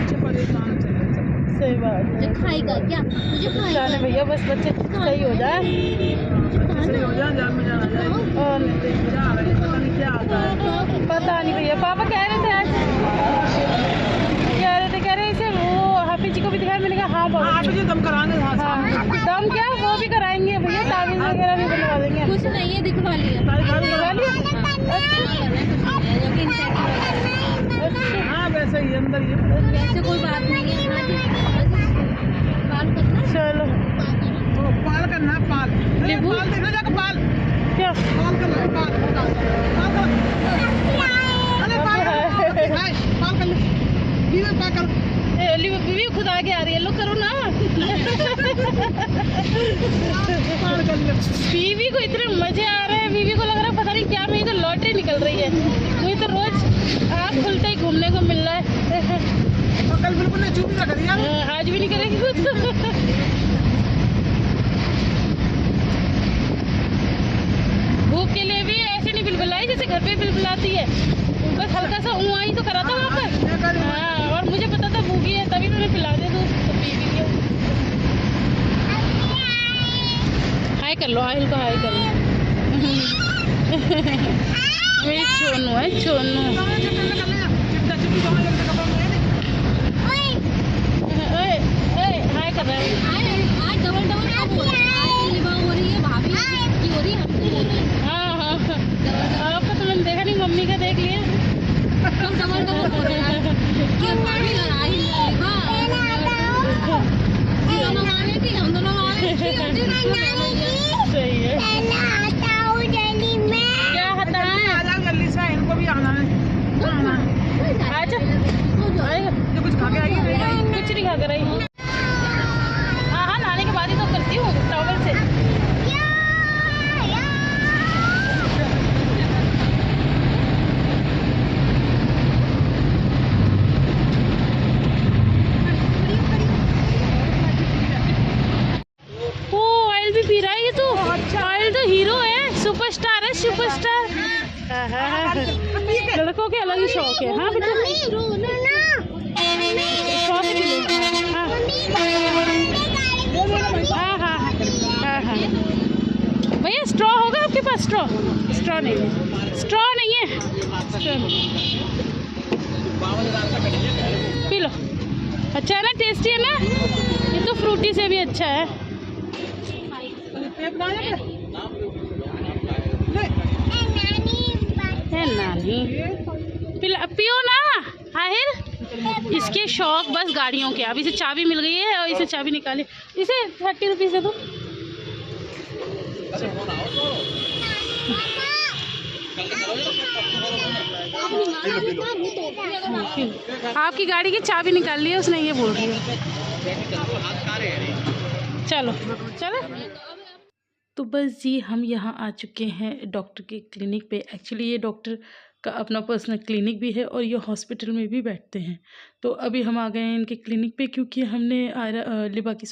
बच्चे परेशान चले। सही बात है। खाएगा क्या मुझे जाने भैया बस बच्चे सही हो जाए। सही हो जाए, जान में जान आ जाए। और क्या आ रहा है, पता नहीं क्या आता है। पता नहीं भैया, पापा कह रहे थे आज, कह रहे थे वो हाफिज जी को भी दिखाया। मैंने कहा हाँ बाबा आप जी दम कराएंगे। हाँ हाँ, दम क्या वो भी कराएंगे भैया, तावीज़ वगैरह भी बनवा देंगे। कुछ नहीं है, दिखवा लिया। दिखवा लिया? हाँ वैसे ही अंदर ही वैसे कोई बात नहीं है। हाँ जी, बाल करना। चलो वो पाल करना है, पाल पाल देखना जाकर पाल क्या पाल कर लो, पाल अरे पाल कर लो, बीवी पाल कर। बीवी खुद आगे आ रही है, लो करो ना। पाल कर लो। बीवी को इतने मजे आ रहे हैं, बीवी को लग रहा है पता नहीं क्या मेरी तो लॉटरी निकल रही है। मुझे तो रोज आँख खुलते ही घूमने को मिल रहा है। और कल बिल्कुल नहीं चूमी रख दिया। आज भी नहीं करेगी कुछ। भूख के लिए भी ऐसे नहीं बिलबुलाई जैसे घर पे बिलबुलाती है, बस हल्का सा ऊँआई तो करा था वहाँ पर। हाँ, और मुझे पता था भूखी है तभी मैंने पिला दे दूँ तो पी भी लिया। हाय कर लो, आहिल को हाय कर लो। मेरी चोनू है, चोनू। हाय कर रहा है। आज डबल डबल हो रही है, भाभी की हो रही है, हमको हो रही है। हाँ हाँ, आपका तो मैंने देखा नहीं, मम्मी का देख लिया। तुम डबल डबल हो रही है कि भाभी लड़ाई दोनों माने थी, हम दोनों माने थी। सही है। क्या हटाए? आजा जल्दी से, इनको भी आना है। आजा, जो कुछ खा के आएगी कुछ नहीं खा कर आई। हाँ हाँ, नहाने के बाद ही तो करती हूँ टॉवल से। ओ ऑयल भी पी रहा है ये तो। ऑयल तो हीरो है, सुपरस्टार है, सुपरस्टार। लड़कों के अलग ही शौक है। हाँ बेटा, शौक भी ले। हाँ हाँ हाँ हाँ हाँ। भैया स्ट्रॉ होगा आपके पास? स्ट्रॉ नहीं है, स्ट्रॉ नहीं है, स्ट्रॉ नहीं। पी लो, अच्छा है ना, टेस्टी है ना। ये तो फ्रूटी से भी अच्छा है। नानी पियो ना आहिर। इसके शौक बस गाड़ियों के। अब इसे चाबी मिल गई है और इसे चाबी निकाली। इसे 30 रुपीज़ दे दो। आपकी गाड़ी की चाबी निकाल ली है उसने, ये बोल रही है। चलो चलो। तो बस जी हम यहाँ आ चुके हैं डॉक्टर के क्लिनिक पे। एक्चुअली ये डॉक्टर का अपना पर्सनल क्लिनिक भी है और ये हॉस्पिटल में भी बैठते हैं। तो अभी हम आ गए हैं इनके क्लिनिक पे क्योंकि हमने लिबा की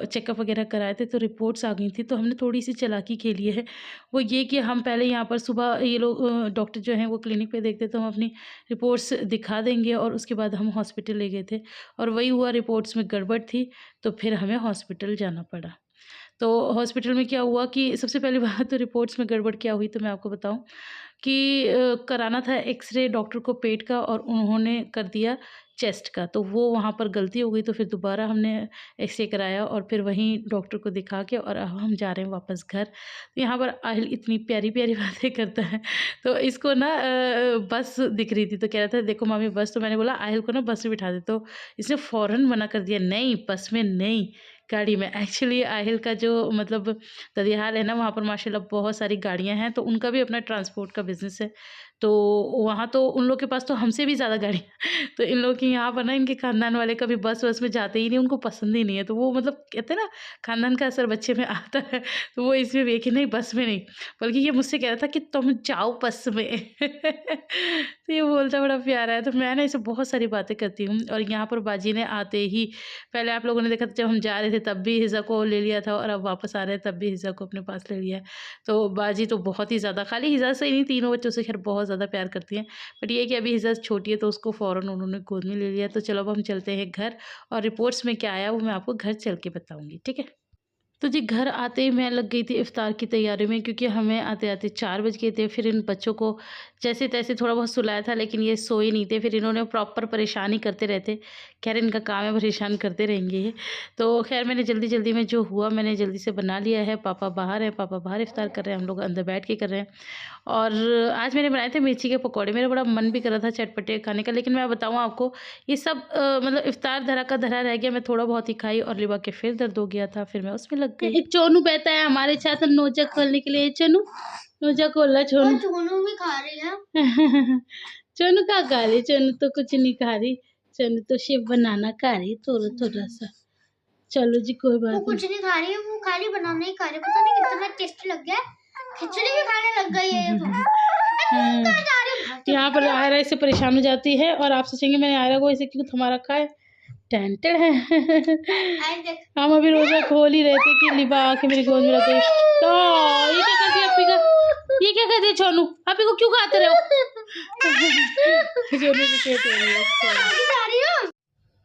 चेकअप वगैरह कराए थे तो रिपोर्ट्स आ गई थी। तो हमने थोड़ी सी चालाकी के लिए है वो ये कि हम पहले यहाँ पर सुबह ये लोग डॉक्टर जो हैं वो क्लिनिक पे देखते तो हम अपनी रिपोर्ट्स दिखा देंगे और उसके बाद हम हॉस्पिटल ले गए थे और वही हुआ, रिपोर्ट्स में गड़बड़ थी तो फिर हमें हॉस्पिटल जाना पड़ा। तो हॉस्पिटल में क्या हुआ कि सबसे पहली बात तो रिपोर्ट्स में गड़बड़ क्या हुई तो मैं आपको बताऊं कि कराना था एक्सरे डॉक्टर को पेट का और उन्होंने कर दिया चेस्ट का। तो वो वहाँ पर गलती हो गई तो फिर दोबारा हमने एक्सरे कराया और फिर वहीं डॉक्टर को दिखा के और अब हम जा रहे हैं वापस घर। तो यहाँ पर आहिल इतनी प्यारी प्यारी बातें करता है तो इसको ना बस दिख रही थी तो कह रहा था देखो मामी बस। तो मैंने बोला आहिल को ना बस में बिठा दे तो इसने फ़ौरन मना कर दिया, नहीं बस में नहीं, गाड़ी में। एक्चुअली आहिल का जो मतलब ददियाल है ना वहाँ पर माशाल्लाह बहुत सारी गाड़ियाँ हैं तो उनका भी अपना ट्रांसपोर्ट का बिज़नेस है। तो वहाँ तो उन लोग के पास तो हमसे भी ज़्यादा गाड़ियाँ तो इन लोग की यहाँ पर ना इनके ख़ानदान वाले कभी बस वस में जाते ही नहीं, उनको पसंद ही नहीं है। तो वो मतलब कहते हैं ना ख़ानदान का असर बच्चे में आता है तो वो इसमें भी कि नहीं बस में नहीं, बल्कि ये मुझसे कह रहा था कि तुम जाओ बस में तो ये बोलता बड़ा प्यारा है। तो मैं ना इसे बहुत सारी बातें करती हूँ और यहाँ पर बाजी ने आते ही पहले आप लोगों ने देखा था जब हम जा रहे थे तब भी हिज़ा को ले लिया था और अब वापस आ रहे हैं तब भी हिज़ा को अपने पास ले लिया है। तो बाजी तो बहुत ही ज़्यादा खाली हिज़ा से ही नहीं तीनों बच्चों से खैर बहुत ज़्यादा प्यार करती हैं। बट ये है कि अभी हिज़ा छोटी है तो उसको फ़ौरन उन्होंने गोद में ले लिया। तो चलो अब हम चलते हैं घर और रिपोर्ट्स में क्या आया वो मैं आपको घर चल के बताऊँगी, ठीक है? तो जी घर आते ही मैं लग गई थी इफ़्तार की तैयारी में क्योंकि हमें आते-आते 4 बज गए थे। फिर इन बच्चों को जैसे-तैसे थोड़ा बहुत सुलाया था लेकिन ये सोए नहीं थे। फिर इन्होंने प्रॉपर परेशान ही करते रहते। ख़ैर इनका काम है परेशान करते रहेंगे ये। तो ख़ैर मैंने जल्दी-जल्दी में जो हुआ मैंने जल्दी से बना लिया है। पापा बाहर हैं, पापा बाहर इफ़्तार कर रहे हैं, हम लोग अंदर बैठ के कर रहे हैं। और आज मैंने बनाए थे मिर्ची के पकौड़े। मेरा बड़ा मन भी कर रहा था चटपटे खाने का लेकिन मैं बताऊँ आपको ये सब मतलब इफ़्तार धरा का धरा रह गया। मैं थोड़ा बहुत ही खाई और लिबा के फिर दर्द हो गया था, फिर मैं उसमें लग गई। चोनू बैठा है हमारे साथ नोजा खोलने के लिए। चोनू नोजा खोला। चोनू चोनू भी खा रही है। चोनू क्या खा रही? चोनू तो कुछ नहीं खा रही। चोनू तो सिर्फ बनाना खा रही थोड़ा सा। चलो जी कोई बात नहीं। कुछ नहीं खा रही है, वो खाली बनाना ही खा रही है। पता नहीं कितना टेस्टी लग गया है। खिचड़ी भी खाने लग गई है ये तो। यहाँ पर आयरा इससे परेशान हो जाती है और आप सोचेंगे मैंने आयरा को इसे क्यों थमा रखा है। टेंटेड है। हम अभी रोजा खोल ही रहे थे कि लिबा आके मेरी गोद में रख गई। तो ये क्या कर दिया आपी का? ये क्या कर दिया छोनू? आपी को क्यों खाते रहे हो?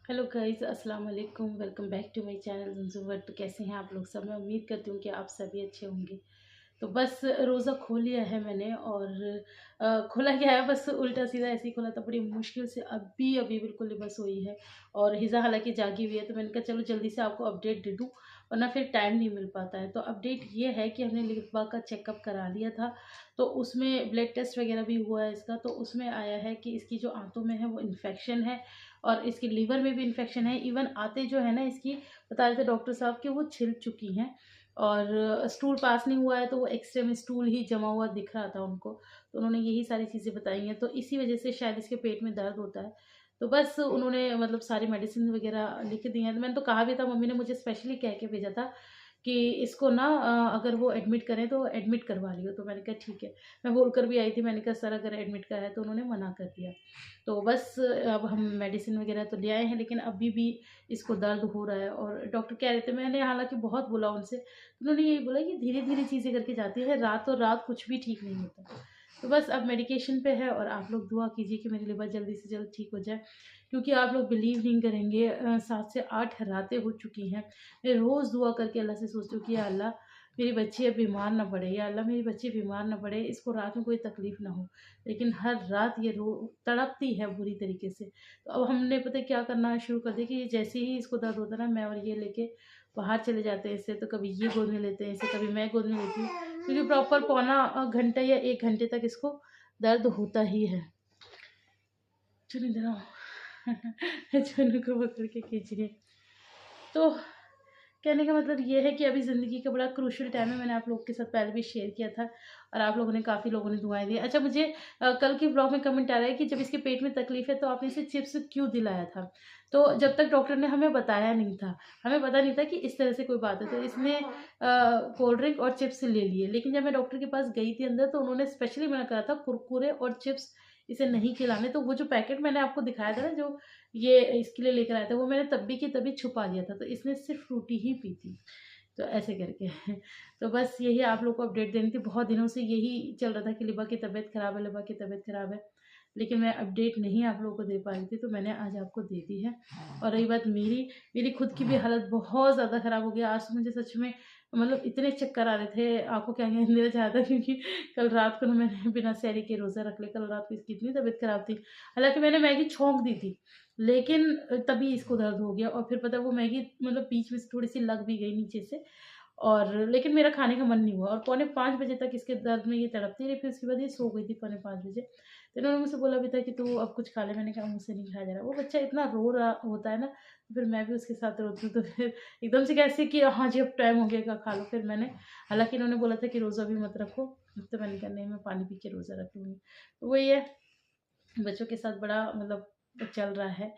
हेलो गाइस, अस्सलाम वालेकुम, welcome back to my channel Zunzu world. कैसे हैं आप लोग सब? मैं उम्मीद करती हूँ कि आप सभी अच्छे होंगे। तो बस रोज़ा खोल लिया है मैंने और खोला क्या है बस उल्टा सीधा ऐसे ही खोला था बड़ी मुश्किल से। अभी बिल्कुल बस हुई है और हिज़ा हालांकि जागी हुई है। तो मैंने कहा चलो जल्दी से आपको अपडेट दे दूँ वरना फिर टाइम नहीं मिल पाता है। तो अपडेट ये है कि हमने लिबा का चेकअप करा लिया था तो उसमें ब्लड टेस्ट वगैरह भी हुआ है इसका। तो उसमें आया है कि इसकी जो आंतों में है वो इन्फेक्शन है और इसकी लीवर में भी इन्फेक्शन है। इवन आते जो है ना इसकी बता रहे थे डॉक्टर साहब कि वो छिल चुकी हैं और स्टूल पास नहीं हुआ है तो वो एक्सरे में स्टूल ही जमा हुआ दिख रहा था उनको। तो उन्होंने यही सारी चीज़ें बताई हैं। तो इसी वजह से शायद इसके पेट में दर्द होता है। तो बस उन्होंने मतलब सारी मेडिसिन वगैरह लिख दी हैं। तो मैंने तो कहा भी था, मम्मी ने मुझे स्पेशली कह के भेजा था कि इसको ना अगर वो एडमिट करें तो एडमिट करवा लियो। तो मैंने कहा ठीक है। मैं बोल कर भी आई थी, मैंने कहा सर अगर एडमिट का है तो उन्होंने मना कर दिया। तो बस अब हम मेडिसिन वगैरह तो ले आए हैं लेकिन अभी भी इसको दर्द हो रहा है और डॉक्टर कह रहे थे, मैंने हालांकि बहुत बोला उनसे, उन्होंने यही बोला कि धीरे धीरे चीज़ें करके जाती है, रात और रात कुछ भी ठीक नहीं होता। तो बस अब मेडिकेशन पे है और आप लोग दुआ कीजिए कि मेरी लिवर जल्दी से जल्द ठीक हो जाए क्योंकि आप लोग बिलीव नहीं करेंगे 7 से 8 रातें हो चुकी हैं। मैं रोज़ दुआ करके अल्लाह से सोचती हूँ कि या अल्लाह मेरी बच्ची अब बीमार ना पड़े, या अल्लाह मेरी बच्ची बीमार ना पड़े, इसको रात में कोई तकलीफ़ ना हो। लेकिन हर रात ये रो तड़पती है बुरी तरीके से। तो अब हमने पता है क्या करना शुरू कर दिया कि जैसे ही इसको दर्द होता है ना मैं और ये लेके बाहर चले जाते हैं इससे। तो कभी ये गोद में लेते हैं इसे, कभी मैं गोद में लेती हूँ क्योंकि प्रॉपर पौना घंटा या 1 घंटे तक इसको दर्द होता ही है। चलो इधर आओ। चलो को पकड़ के खींचिए। तो कहने का मतलब ये है कि अभी ज़िंदगी का बड़ा क्रूशियल टाइम है। मैंने आप लोगों के साथ पहले भी शेयर किया था और आप लोगों ने काफ़ी लोगों ने दुआएं दी। अच्छा मुझे कल के ब्लॉग में कमेंट आ रहा है कि जब इसके पेट में तकलीफ़ है तो आपने इसे चिप्स क्यों दिलाया था। तो जब तक डॉक्टर ने हमें बताया नहीं था, हमें पता नहीं था कि इस तरह से कोई बात है, तो इसने कोल्ड ड्रिंक और चिप्स ले लिए। लेकिन जब मैं डॉक्टर के पास गई थी अंदर तो उन्होंने स्पेशली मना करा था कुरकुरे और चिप्स इसे नहीं खिलाने। तो वो जो पैकेट मैंने आपको दिखाया था ना जो ये इसके लिए लेकर आया था वो मैंने तभी की तभी छुपा लिया था। तो इसने सिर्फ फ्रूटी ही पी थी। तो ऐसे करके तो बस यही आप लोग को अपडेट देनी थी। बहुत दिनों से यही चल रहा था कि लिबा की तबीयत ख़राब है, लिबा की तबीयत ख़राब है, लेकिन मैं अपडेट नहीं आप लोगों को दे पा रही थी तो मैंने आज आपको दे दी है। और रही बात मेरी खुद की भी हालत बहुत ज़्यादा ख़राब हो गया। आज तो मुझे सच में मतलब इतने चक्कर आ रहे थे, आपको क्या कहने देना चाहता क्योंकि कल रात को ना मैंने बिना सहरी के रोज़ा रख लिया। कल रात को इसकी इतनी तबीयत ख़राब थी, हालांकि मैंने मैगी छोंक दी थी लेकिन तभी इसको दर्द हो गया। और फिर पता है वो मैगी मतलब बीच में से थोड़ी सी लग भी गई नीचे से और लेकिन मेरा खाने का मन नहीं हुआ और 4:45 बजे तक इसके दर्द में ये तड़पती रही। फिर उसके बाद ये सो गई थी 4:45 बजे। तो इन्होंने मुझसे बोला भी था कि तू अब कुछ खा ले। मैंने कहा मुझसे नहीं खाया जा रहा। वो बच्चा इतना रो रहा होता है ना तो फिर मैं भी उसके साथ रोती हूँ। तो फिर एकदम से कैसे कि हाँ जी अब टाइम हो गया खा लो। फिर मैंने हालांकि इन्होंने बोला था कि रोज़ा भी मत रखो, तो मैंने कहा नहीं मैं पानी पी के रोज़ा रख लूँगी। तो वही है, बच्चों के साथ बड़ा मतलब चल रहा है।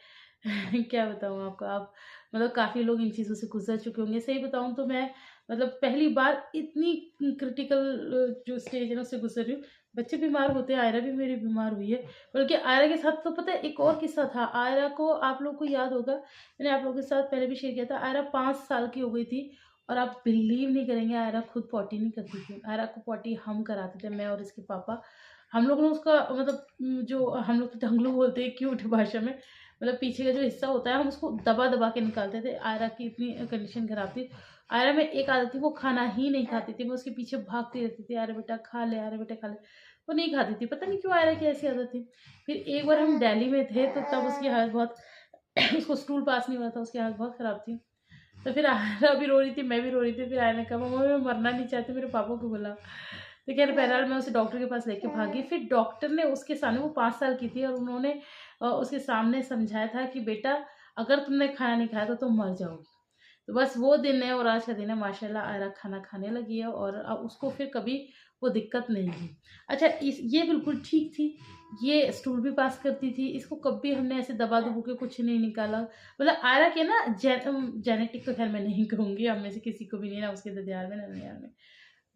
क्या बताऊँ आपको, आप मतलब काफ़ी लोग इन चीज़ों से गुजर चुके होंगे। सही बताऊँ तो मैं मतलब पहली बार इतनी क्रिटिकल जो स्टेज है ना उससे गुजर रही हूँ। बच्चे बीमार होते हैं, आयरा भी मेरी बीमार हुई है। बल्कि आयरा के साथ तो पता है एक और किस्सा था। आयरा को आप लोग को याद होगा, मैंने आप लोगों के साथ पहले भी शेयर किया था। आयरा 5 साल की हो गई थी और आप बिलीव नहीं करेंगे, आयरा खुद पॉटी नहीं करती थी। आयरा को पॉटी हम कराते थे, मैं और इसके पापा। हम लोग ने उसका मतलब जो हम लोग तो ढंगलू बोलते हैं क्यूट भाषा में, मतलब पीछे का जो हिस्सा होता है हम उसको दबा दबा के निकालते थे। आयरा की इतनी कंडीशन खराब थी। आयरा में एक आदत थी, वो खाना ही नहीं खाती थी। मैं उसके पीछे भागती रहती थी, अरे बेटा खा ले, अरे बेटा खा ले। वो नहीं खाती थी, पता नहीं क्यों आयरा की ऐसी आदत थी। फिर एक बार हम दिल्ली में थे तो तब उसकी हालत बहुत उसको स्टूल पास नहीं हुआ था, उसकी हालत बहुत ख़राब थी। तो फिर आयरा भी रो रही थी, मैं भी रो रही थी। फिर आयरा ने कहा मम्मा मैं मरना नहीं चाहती, मेरे पापा को बुला। तो खैर बहरहाल मैं उसे डॉक्टर के पास लेके भागी। फिर डॉक्टर ने उसके सामने, वो 5 साल की थी, और उन्होंने उसके सामने समझाया था कि बेटा अगर तुमने खाना नहीं खाया तो तुम मर जाओगी। तो बस वो दिन है और आज का दिन है। माशाल्लाह आयरा खाना खाने लगी है और अब उसको फिर कभी वो दिक्कत नहीं हुई। अच्छा ये बिल्कुल ठीक थी, ये स्टूल भी पास करती थी, इसको कभी हमने ऐसे दबा दबू के कुछ नहीं निकाला। मतलब आयरा के ना जेनेटिक तो खैर मैं नहीं कहूँगी, हम में से किसी को भी नहीं, ना उसके ददियार में ना ननियाल में,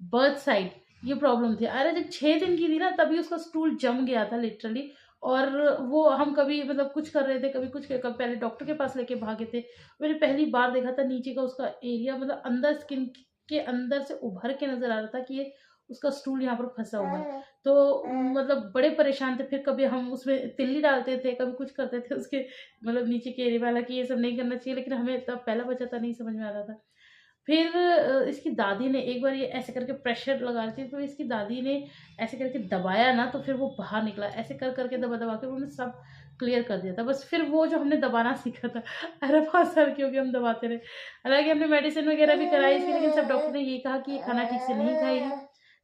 बर्थ साइड ये प्रॉब्लम थी। आयरा जब 6 दिन की थी ना तभी उसका स्टूल जम गया था लिटरली। और वो हम कभी मतलब कुछ कर रहे थे, कभी कुछ कभी पहले डॉक्टर के पास लेके भागे थे। मैंने पहली बार देखा था नीचे का उसका एरिया, मतलब अंदर स्किन के अंदर से उभर के नजर आ रहा था कि ये उसका स्टूल यहाँ पर फंसा हुआ है। तो मतलब बड़े परेशान थे। फिर कभी हम उसमें तिल्ली डालते थे, कभी कुछ करते थे उसके मतलब नीचे के एरिया वाला कि ये सब नहीं करना चाहिए, लेकिन हमें तब पहला बच्चा था, नहीं समझ में आता था। फिर इसकी दादी ने एक बार ये ऐसे करके प्रेशर लगा रही थी, तो इसकी दादी ने ऐसे करके दबाया ना तो फिर वो बाहर निकला। ऐसे कर करके दबा दबा के उन्होंने सब क्लियर कर दिया था। बस फिर वो जो हमने दबाना सीखा था, अरे 5 साल की हो गई हम दबाते रहे। हालांकि हमने मेडिसिन वगैरह भी कराई इसकी, लेकिन सब डॉक्टर ने ये कहा कि ये खाना ठीक से नहीं खाएगी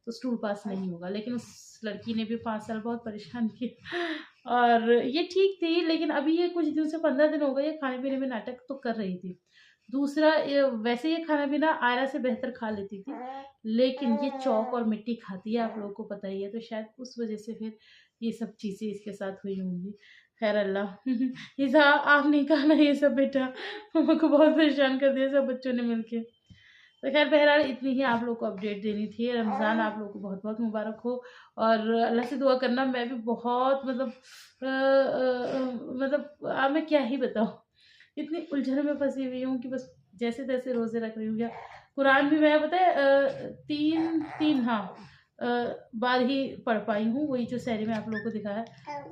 तो स्टूल पास नहीं होगा। लेकिन उस लड़की ने भी 5 साल बहुत परेशान किया और ये ठीक थी। लेकिन अभी ये कुछ दिन से 15 दिन हो गए ये खाने पीने में नाटक तो कर रही थी। दूसरा वैसे ये खाना पीना आयरा से बेहतर खा लेती थी, लेकिन ये चौक और मिट्टी खाती है, आप लोगों को पता ही है। तो शायद उस वजह से फिर ये सब चीज़ें इसके साथ हुई होंगी। खैर अल्लाह इसा आप नहीं खाना ये सब बेटा, मम्मा को बहुत परेशान कर दिया सब बच्चों ने मिलके। तो खैर बहरहाल इतनी ही आप लोग को अपडेट देनी थी। रमज़ान आप लोग को बहुत बहुत मुबारक हो और अल्लाह से दुआ करना। मैं भी बहुत मतलब मैं क्या ही बताऊँ, इतनी उलझन में फंसी हुई हूँ कि बस जैसे तैसे रोज़े रख रही हूँ। या कुरान भी मैं पता है 3 बार ही पढ़ पाई हूँ, वही जो सहरी में आप लोगों को दिखाया।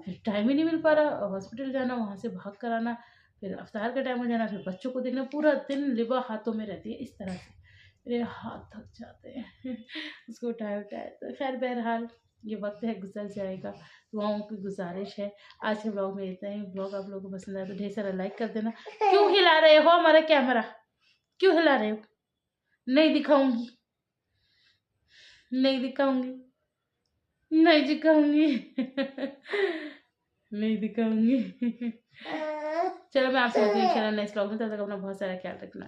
फिर टाइम ही नहीं मिल पा रहा, हॉस्पिटल जाना, वहाँ से भाग कर आना, फिर अफ्तार का टाइम हो जाना, फिर बच्चों को देखना, पूरा दिन लिबा हाथों में रहती है। इस तरह से मेरे हाथ थक जाते हैं उसको उठाए उठाए। तो खैर बहरहाल ये वक्त है, गुजर जाएगा। दुआओं की गुजारिश है। आज के ब्लॉग में इतना ही। ब्लॉग आप लोगों को पसंद आया तो ढेर सारा लाइक कर देना। क्यों हिला रहे हो हमारा कैमरा, क्यों हिला रहे हो? नहीं दिखाऊंगी, नहीं दिखाऊंगी, नहीं दिखाऊंगी नहीं दिखाऊंगी। चलो मैं आपसे मिलती हूँ इंशाल्लाह नेक्स्ट ब्लॉग में। तब तक अपना बहुत सारा ख्याल रखना।